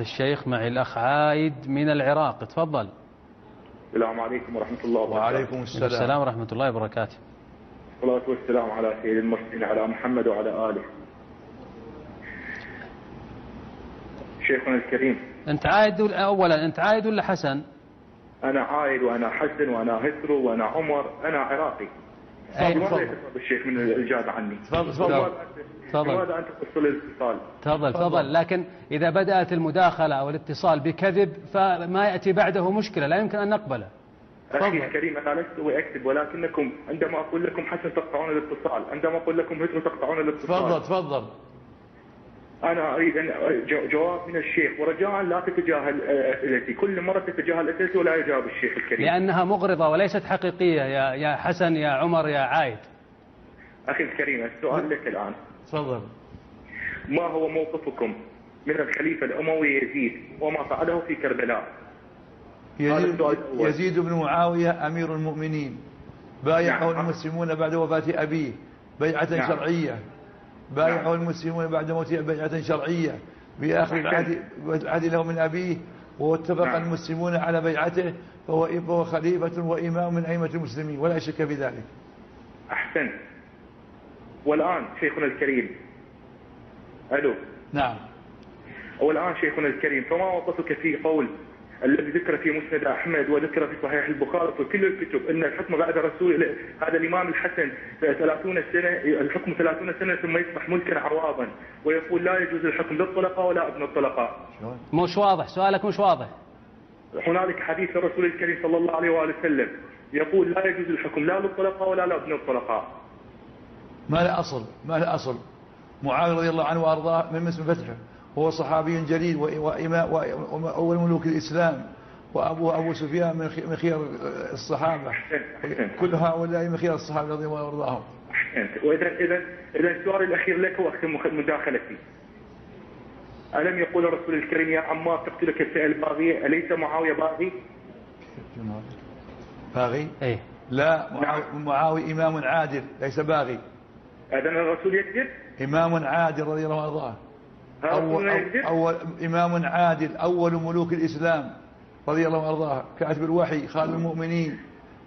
الشيخ. معي الأخ عايد من العراق، تفضل. السلام عليكم ورحمة الله وبركاته. وعليكم السلام ورحمة الله وبركاته. والصلاة والسلام على سيد المرسلين على محمد وعلى آله. شيخنا الكريم، أنت عايد أولا، أنت عايد ولا حسن؟ أنا عايد وأنا حسن وأنا هسرو وأنا عمر، أنا عراقي. تفضل الشيخ من الإجابة عني. تفضل. لماذا أنت تصل الاتصال؟ تفضل. لكن إذا بدأت المداخلة أو الاتصال بكذب فما يأتي بعده مشكلة لا يمكن أن نقبله. أخي الكريم، أنا لست أكذب، ولكنكم عندما أقول لكم حسن تقطعون الاتصال، عندما أقول لكم هسرو تقطعون الاتصال. تفضل. أنا أريد أن جواب من الشيخ، ورجاء لا تتجاهل أسئلتي. كل مرة تتجاهل أسئلتي ولا يجاوب الشيخ الكريم، لأنها مغرضة وليست حقيقية يا حسن يا عمر يا عايد. أخي الكريم، السؤال لك الآن. تفضل. ما هو موقفكم من الخليفة الأموي يزيد وما فعله في كربلاء؟ يزيد بن معاوية أمير المؤمنين، بايعه المسلمون بعد وفاة أبيه بيعة شرعية، بايعه المسلمون بعد موته بيعة شرعية بآخر العهد له من أبيه، واتفق المسلمون على بيعته، فهو خليفة وإمام من أئمة المسلمين ولا شك في ذلك. أحسن. والآن شيخنا الكريم، ألو. نعم. والآن شيخنا الكريم، فما وقفك في قول الذي ذكر في مسند أحمد وذكر في صحيح البخاري وفي كل الكتب أن الحكم بعد رسول هذا الإمام الحسن 30 سنة، الحكم 30 سنة ثم يصبح ملكا عواضا، ويقول لا يجوز الحكم للطلقاء ولا ابن الطلقاء. مش واضح سؤالك، مش واضح. هنالك حديث للرسول الكريم صلى الله عليه وآله وسلم يقول لا يجوز الحكم لا للطلقاء ولا لابن الطلقاء. ما له أصل. معاوية رضي الله عنه وأرضاه من اسم فتحه، هو صحابي جليل وأول ملوك الإسلام، أبو سفيان من خيار الصحابة. كل هؤلاء من خيار الصحابة رضي الله عنهم وأرضاهم. وإذا السؤال الأخير لك وأختم مداخلتي. ألم يقول الرسول الكريم يا عمار تقتلك الفئة الباغية؟ أليس معاوية باغي؟ باغي؟ إيه. لا، معاوية إمام عادل ليس باغي. إذن الرسول يكذب؟ إمام عادل رضي الله عنه وأرضاه. أول إمام عادل، أول ملوك الإسلام رضي الله عنه وأرضاه، كاتب الوحي، خالد المؤمنين.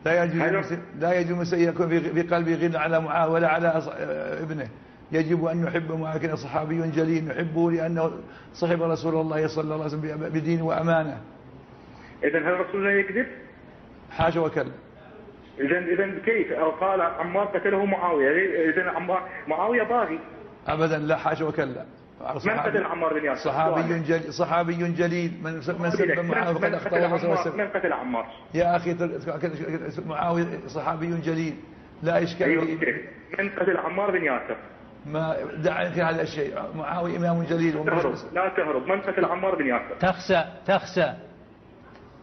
لا يجوز أن يكون في قلبه غل على معاوية ولا على ابنه. يجب أن نحب معاوية، كان صحابي جليل نحبه لأنه صحب رسول الله صلى الله عليه وسلم بدين وأمانة. إذن هل رسولنا يكذب؟ حاشا وكلا. إذن كيف قال عمار قتله معاوية؟ إذن معاوية باغي؟ أبدا لا، حاشا وكلا. من قتل عمار بن ياسر؟ صحابي جليل من سب معاوية فقد أخطأ الله وسلم. من قتل عمار؟ يا أخي معاوية صحابي جليل لا إشكال. من قتل عمار بن ياسر؟ ما دعني في هذا الشيء. معاوية إمام جليل. لا تهرب. من قتل عمار بن ياسر؟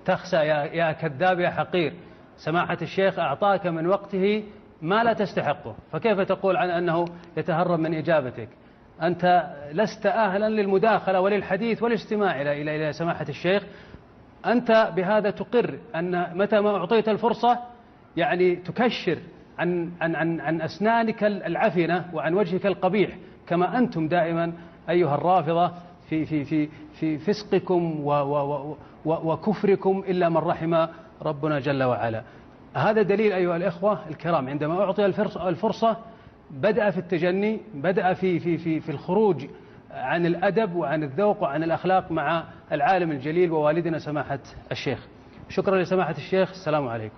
تخسى يا كذاب يا حقير. سماحة الشيخ أعطاك من وقته ما لا تستحقه، فكيف تقول عن أنه يتهرب من إجابتك؟ أنت لست أهلا للمداخلة وللحديث والاستماع إلى سماحة الشيخ. أنت بهذا تقر أن متى ما أعطيت الفرصة يعني تكشر عن أسنانك العفنة وعن وجهك القبيح، كما أنتم دائما أيها الرافضة في فسقكم وكفركم إلا من رحم ربنا جل وعلا. هذا دليل أيها الإخوة الكرام، عندما أعطي الفرصة بدأ في التجني، بدأ في الخروج عن الأدب وعن الذوق وعن الأخلاق مع العالم الجليل ووالدنا سماحة الشيخ. شكرا لسماحة الشيخ. السلام عليكم.